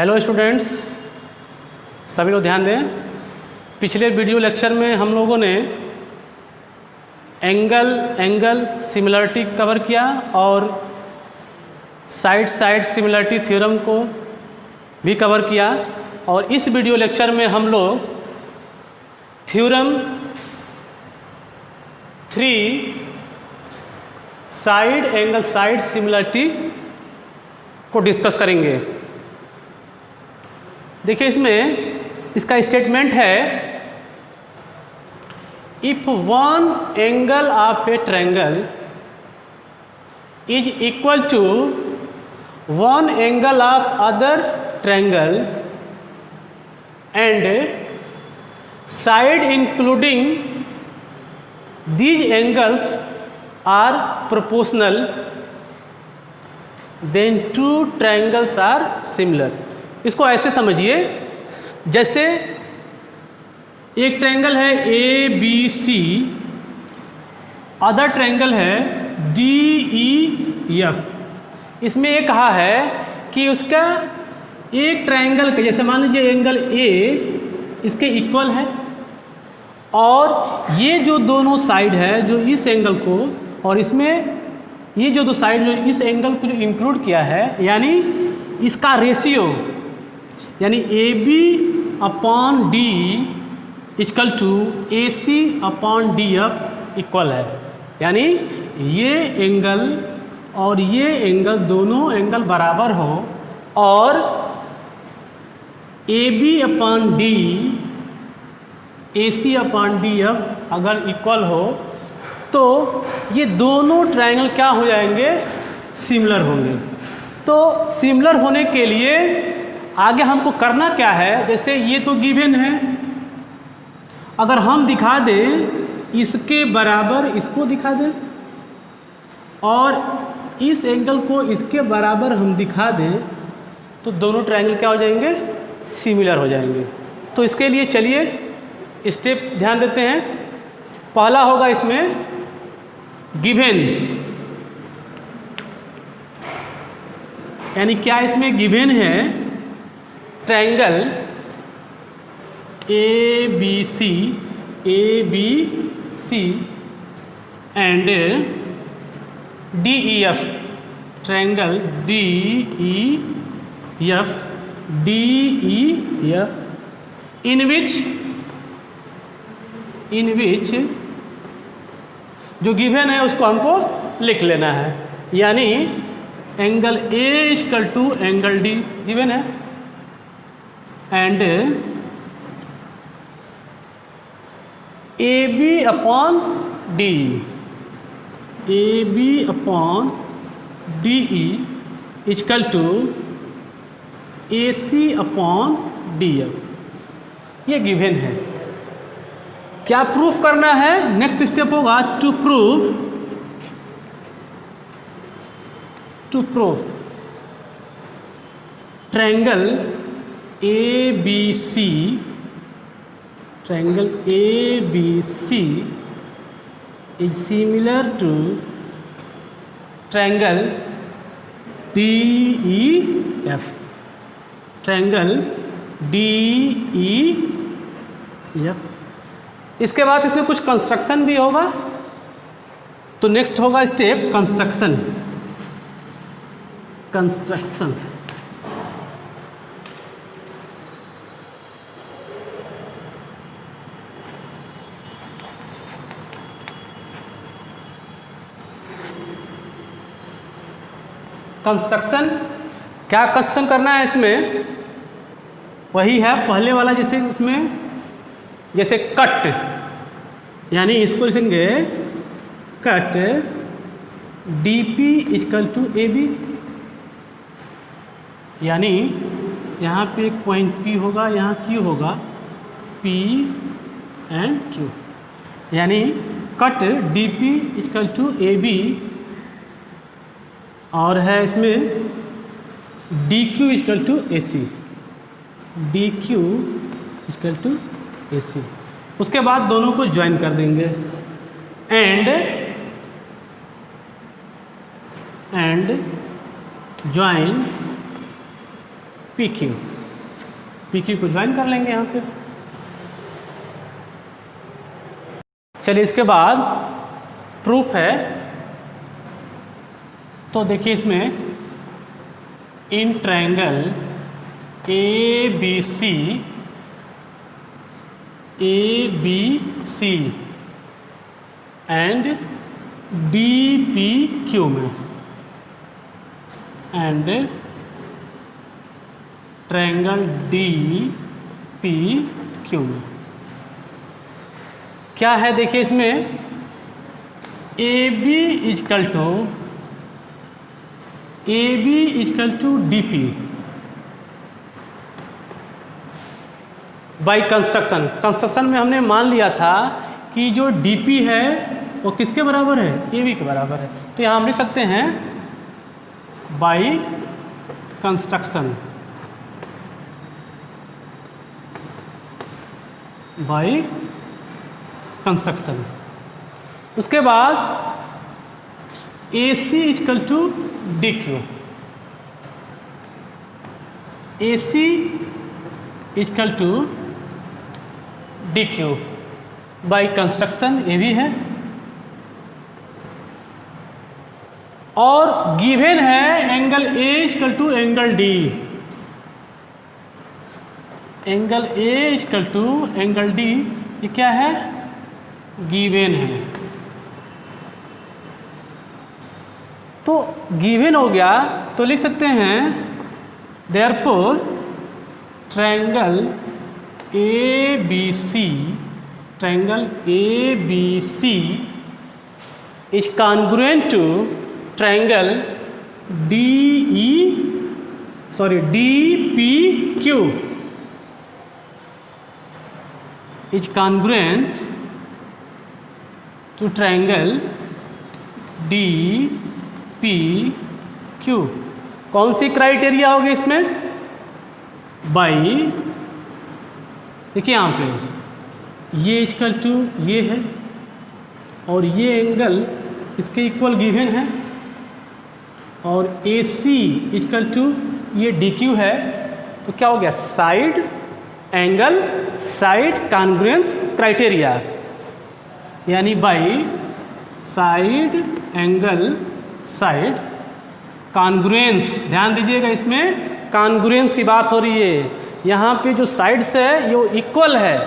Hello students, सभी लोग ध्यान दें। पिछले वीडियो लेक्चर में हम लोगों ने एंगल सिमिलरिटी कवर किया और साइड सिमिलरिटी थ्योरम को भी कवर किया। और इस वीडियो लेक्चर में हम लोग थ्योरम 3 साइड सिमिलरिटी को डिस्कस करेंगे। देखिए, इसमें इसका स्टेटमेंट है, if one angle of a triangle is equal to one angle of other triangle and side including these angles are proportional, then two triangles are similar। इसको ऐसे समझिए, जैसे एक ट्रायंगल है A B C, other triangle है D E F. इसमें ये कहा है कि उसका एक ट्रायंगल के, जैसे मान लीजिए एंगल ए इसके इक्वल है, और ये जो दोनों साइड है जो इस एंगल को, और इसमें ये जो दो साइड जो इस एंगल को जो इंक्लूड किया है, यानी इसका रेशियो, यानी A B upon D equal to A C upon D F equal है। यानी ये एंगल और ये एंगल दोनों एंगल बराबर हो, और A B upon D A C upon D F अगर इक्वल हो, तो ये दोनों ट्रायंगल क्या हो जाएंगे, सिमिलर होंगे। तो सिमिलर होने के लिए आगे हमको करना क्या है, जैसे ये तो गिवन है, अगर हम दिखा दें इसके बराबर इसको दिखा दें और इस एंगल को इसके बराबर हम दिखा दें, तो दोनों ट्रायंगल क्या हो जाएंगे, सिमिलर हो जाएंगे। तो इसके लिए चलिए स्टेप ध्यान देते हैं। पहला होगा इसमें गिवन, यानी क्या इसमें गिवन है, triangle A B C and D E F, triangle D E F in which जो गिवन है उसको हमको लिख लेना है। यानी angle A equal to angle D given है, and A B upon D E equal to A C upon D F, ये गिवन है। क्या प्रूफ करना है, नेक्स्ट स्टेप होगा to prove triangle A B C is similar to triangle D E F, इसके बाद इसमें कुछ कंस्ट्रक्शन भी होगा। तो नेक्स्ट होगा स्टेप कंस्ट्रक्शन। क्या कंस्ट्रक्शन करना है इसमें, वही है पहले वाला, जैसे उसमें जैसे कट, यानी इसको लिखेंगे cut D P equal to A B, यानी यहाँ पे एक पॉइंट पी होगा, यहाँ क्यू होगा, पी एंड क्यू, यानी cut D P equal to A B, और है इसमें D Q equal to A C, उसके बाद दोनों को ज्वाइन कर देंगे, and join P Q. P Q को ज्वाइन कर लेंगे यहाँ पे। चलिए इसके बाद प्रूफ है। तो देखिए इसमें इन ट्रायंगल ABC एंड DPQ में एंड ट्रायंगल DPQ में क्या है, देखिए इसमें AB is equal to DP by construction में हमने मान लिया था कि जो DP है वो किसके बराबर है, AB के बराबर है। तो यहाँ हम लिख सकते हैं बाई कंस्ट्रक्शन, बाई कंस्ट्रक्शन। उसके बाद AC is equal to DQ, AC is equal to DQ by construction AB है, और गिवन है angle A is equal to angle D, angle A is equal to angle D ये क्या है, गिवन है। तो गिवन हो गया तो लिख सकते हैं therefore triangle ABC is congruent to triangle DPQ is congruent to triangle DPQ। कौन सी क्राइटेरिया होगी इसमें, बाई, देखिए यहाँ पे ये इजकल टू ये है और ये एंगल इसके इक्वल गिवन है, और AC इजकल टू ये DQ है। तो क्या हो गया, side angle side congruence criteria, यानी by side angle side congruence. ध्यान दीजिएगा इसमें कॉन्ग्रुएंस की बात हो रही है। यहाँ पे जो साइड्स है ये इक्वल है,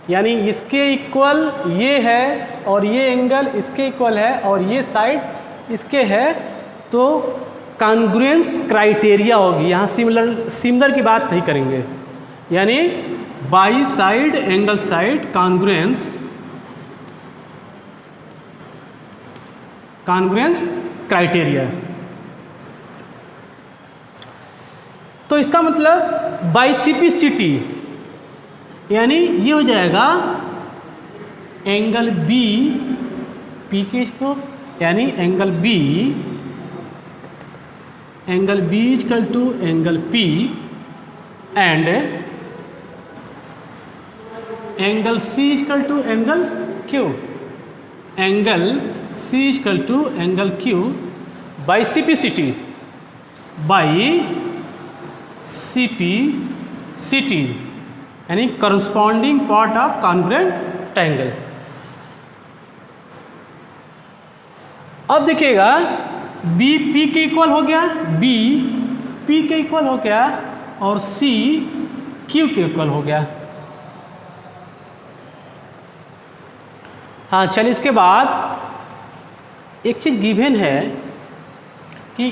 यानी इसके इक्वल ये है और ये एंगल इसके इक्वल है और ये साइड इसके है, तो कॉन्ग्रुएंस क्राइटेरिया होगी। यहाँ सिमिलर की बात नहीं करेंगे, यानी by side angle side congruence criteria. तो इसका मतलब बाइसिपिसिटी, यानी ये हो जाएगा एंगल B P के इसको, यानी angle B is equal to angle P and angle C is equal to angle Q, angle C is equal to angle Q by CPCT यानी corresponding part of congruent triangle. अब देखिएगा B P के इक्वल हो गया, B P के इक्वल हो गया और C Q के इक्वल हो गया। हाँ चलिए इसके बाद एक चीज़ गिवन है कि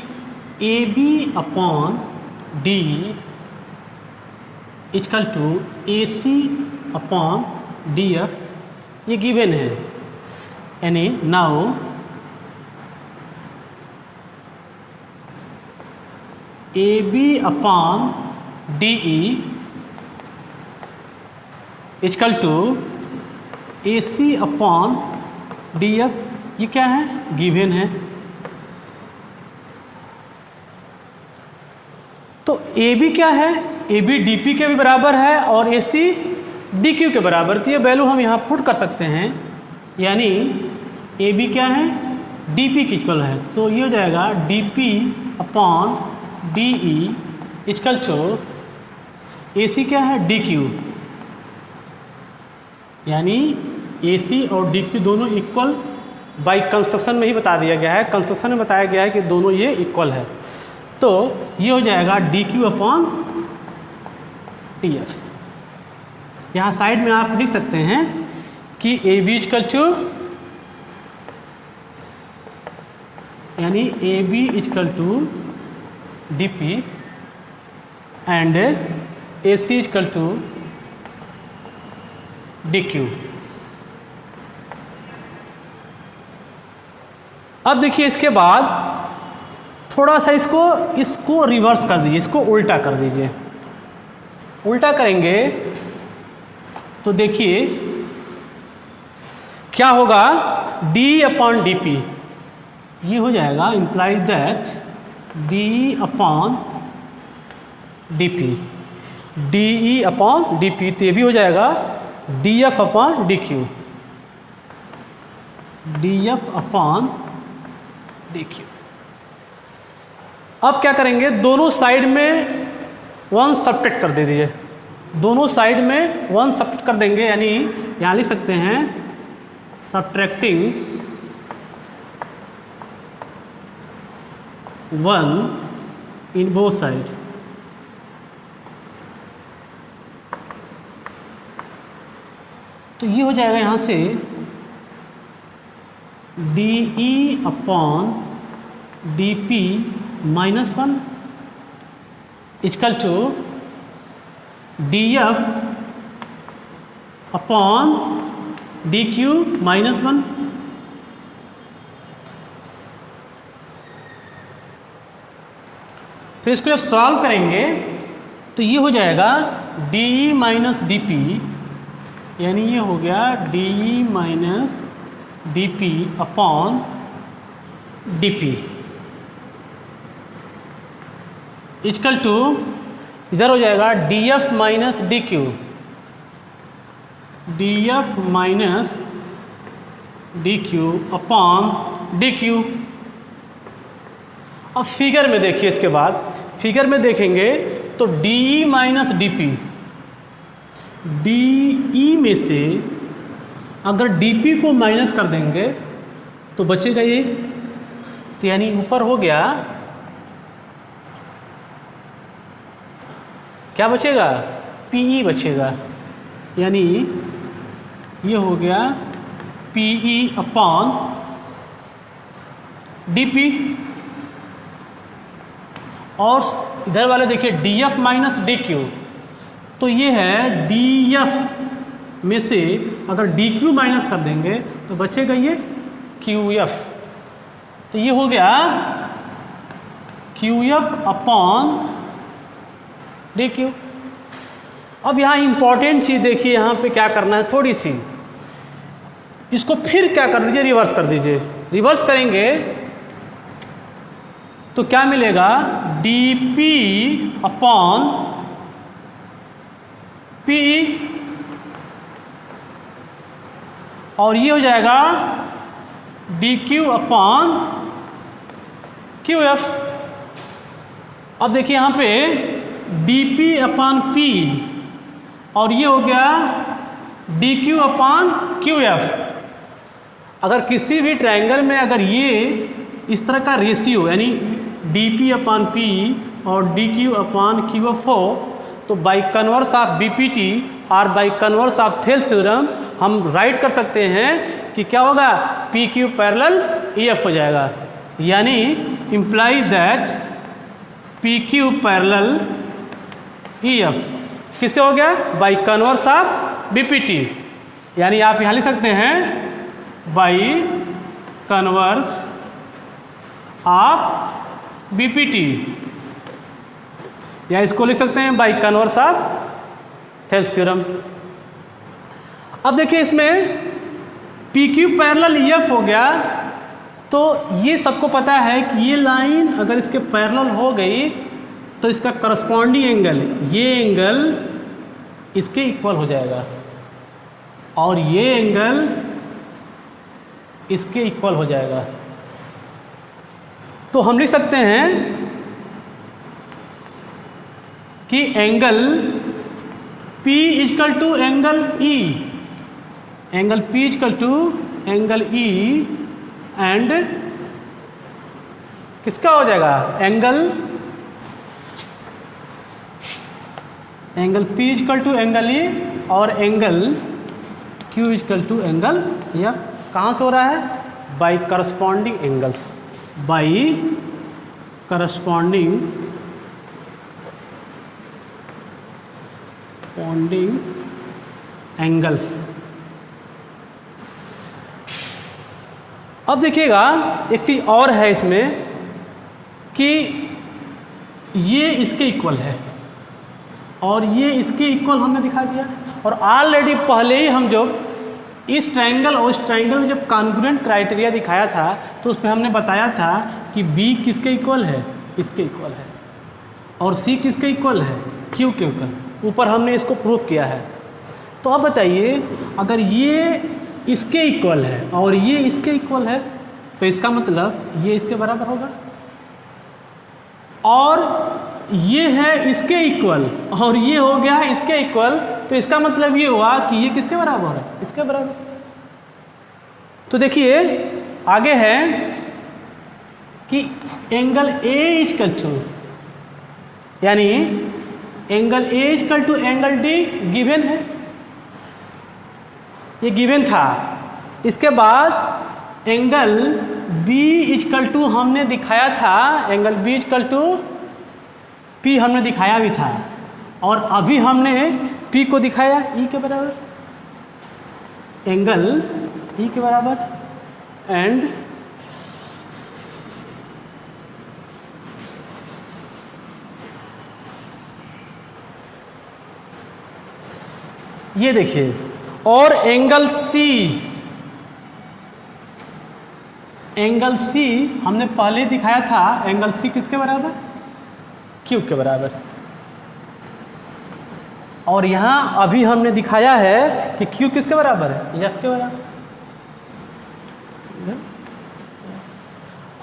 AB upon D is equal to AC upon DF ये गिवन है, यानी now AB upon DE is equal to AC upon DF ये क्या है, गिवन है। तो AB क्या है, AB DP के भी बराबर है और AC DQ के बराबर। तो ये वैल्यू हम यहाँ पुट कर सकते हैं, यानी AB क्या है, DP के इक्वल है। तो ये हो जाएगा DP upon DE equal to AC क्या है DQ, यानी AC और DQ दोनों इक्वल बाई कंस्ट्रक्शन में ही बता दिया गया है, कंस्ट्रक्शन में बताया गया है कि दोनों ये इक्वल है। तो ये हो जाएगा DQ अपॉन TF। यहाँ साइड में आप लिख सकते हैं कि AB इक्वल टू, यानी AB equal to DP and AC equal to DQ। अब देखिए इसके बाद थोड़ा सा इसको रिवर्स कर दीजिए, इसको उल्टा कर दीजिए। उल्टा करेंगे तो देखिए क्या होगा, D अपॉन DP ये हो जाएगा, implies that D upon DP, DE upon DP, तो ये भी हो जाएगा DF upon DQ, DF upon DQ। अब क्या करेंगे, दोनों साइड में 1 सब्ट्रैक्ट कर दे दीजिए, दोनों साइड में 1 सब्ट्रैक्ट कर देंगे, यानी यहाँ लिख सकते हैं सब्ट्रैक्टिंग 1 इन बोथ साइड। तो ये हो जाएगा यहाँ से DE upon DP minus 1 equal to DF upon DQ minus 1। फिर इसको जब सॉल्व करेंगे तो ये हो जाएगा DE माइनस DP, यानी ये हो गया DE minus DP upon DP equal to, इधर हो जाएगा DF minus DQ, DF minus DQ upon DQ। अब फिगर में देखिए, इसके बाद फिगर में देखेंगे तो DE माइनस DP, DE में से अगर DP को माइनस कर देंगे तो बचेगा ये, तो यानी ऊपर हो गया क्या बचेगा, PE बचेगा, यानी ये हो गया PE अपॉन DP। और इधर वाले देखिए DF माइनस DQ, तो ये है DF में से अगर DQ माइनस कर देंगे तो बचेगा ये QF, तो ये हो गया QF अपॉन DQ। अब यहाँ इंपॉर्टेंट चीज़ देखिए, यहाँ पे क्या करना है, थोड़ी सी इसको फिर क्या कर दीजिए, रिवर्स कर दीजिए। रिवर्स करेंगे तो क्या मिलेगा, DP अपॉन PE, और ये हो जाएगा DQ अपॉन QF। अब देखिए यहाँ पे DP अपॉन P और ये हो गया DQ अपॉन QF। अगर किसी भी ट्रायंगल में अगर ये इस तरह का रेशियो यानी DP अपॉन P और DQ अपॉन QF हो तो बाई कन्वर्स ऑफ BPT और by converse of Thales theorem हम राइट कर सकते हैं कि क्या होगा, PQ पैरेलल EF हो जाएगा, यानी implies that PQ parallel EF किससे हो गया, बाई कन्वर्स ऑफ BPT, यानी आप यहाँ लिख सकते हैं बाई कन्वर्स ऑफ BPT, या इसको लिख सकते हैं by converse of Thales theorem. अब देखिए इसमें PQ पैरेलल EF हो गया, तो ये सबको पता है कि ये लाइन अगर इसके पैरेलल हो गई तो इसका करस्पॉन्डिंग एंगल, ये एंगल इसके इक्वल हो जाएगा और ये एंगल इसके इक्वल हो जाएगा। तो हम लिख सकते हैं कि angle P is equal to angle E, angle P is equal to angle E and किसका हो जाएगा, angle P is equal to angle E और angle Q is equal to angle F। कहाँ से हो रहा है, by corresponding angles, by corresponding angles. अब देखिएगा एक चीज़ और है इसमें कि ये इसके इक्वल है और ये इसके इक्वल हमने दिखा दिया। और ऑलरेडी पहले ही हम जो इस ट्रायंगल और इस ट्रायंगल में जब कॉन्ग्रुएंट क्राइटेरिया दिखाया था तो उसमें हमने बताया था कि B किसके इक्वल है, इसके इक्वल है, और C किसके इक्वल है, Q के इक्वल। ऊपर हमने इसको प्रूव किया है। तो अब बताइए अगर ये इसके इक्वल है और ये इसके इक्वल है तो इसका मतलब ये इसके बराबर होगा, और ये है इसके इक्वल और ये हो गया इसके इक्वल, तो इसका मतलब ये हुआ कि ये किसके बराबर है, इसके बराबर। तो देखिए आगे है कि एंगल A इजकल टू, यानी angle A is equal to angle D given है, ये गिवन था। इसके बाद एंगल B इजकल टू हमने दिखाया था, angle B is equal to P हमने दिखाया भी था, और अभी हमने P को दिखाया E के बराबर, एंगल E के बराबर, एंड ये देखिए, और एंगल C हमने पहले दिखाया था, एंगल C किसके बराबर, Q के बराबर। और यहाँ अभी हमने दिखाया है कि Q किसके बराबर है, F के बराबर।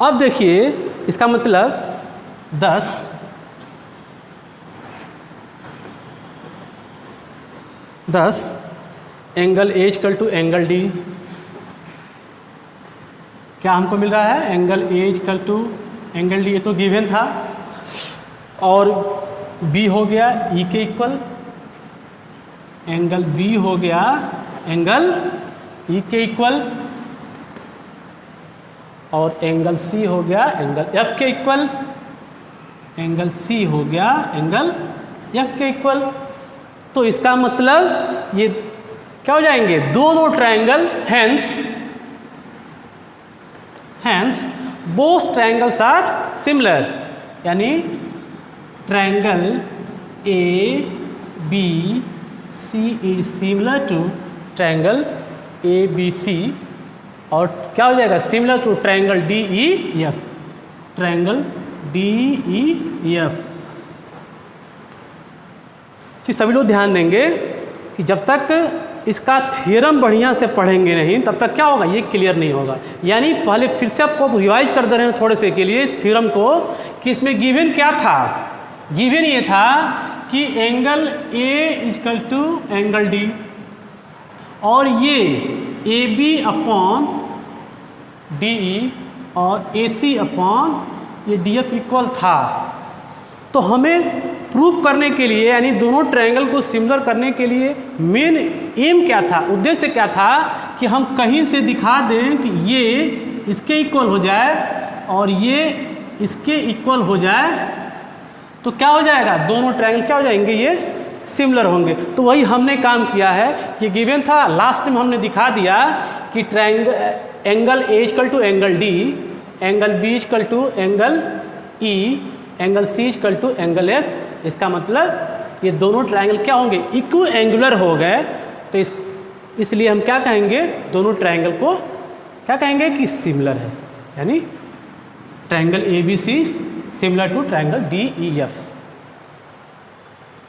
अब देखिए इसका मतलब 10 angle A is equal to angle D, क्या हमको मिल रहा है, angle A is equal to angle D, ये तो गिवन था, और B हो गया E के इक्वल, एंगल B हो गया एंगल E के इक्वल, और एंगल C हो गया एंगल F के इक्वल, एंगल C हो गया एंगल F के इक्वल। तो इसका मतलब ये क्या हो जाएंगे, दोनों triangle, hence both triangles are similar, यानी triangle ABC is similar to triangle ABC, और क्या हो जाएगा, similar to triangle DEF, triangle DEF। सभी लोग ध्यान देंगे कि जब तक इसका थ्योरम बढ़िया से पढ़ेंगे नहीं तब तक क्या होगा, ये क्लियर नहीं होगा। यानी पहले फिर से आपको रिवाइज कर दे रहे हैं थोड़े से के लिए इस थ्योरम को, कि इसमें गिवन क्या था, गिवन ये था कि angle A is equal to angle D, और ये AB अपॉन DE और AC अपॉन ये DF इक्वल था। तो हमें प्रूफ करने के लिए, यानी दोनों ट्रायंगल को सिमिलर करने के लिए मेन एम क्या था, उद्देश्य क्या था, कि हम कहीं से दिखा दें कि ये इसके इक्वल हो जाए और ये इसके इक्वल हो जाए, तो क्या हो जाएगा, दोनों ट्रायंगल क्या हो जाएंगे, ये सिमिलर होंगे। तो वही हमने काम किया है कि गिवन था, लास्ट में हमने दिखा दिया कि angle A is equal to angle D, angle B is equal to angle E, angle C is equal to angle F। इसका मतलब ये दोनों ट्रायंगल क्या होंगे, इक्व एंगुलर हो गए। तो इसलिए हम क्या कहेंगे, दोनों ट्रायंगल को क्या कहेंगे कि सिमिलर है, यानी triangle ABC similar to triangle DEF।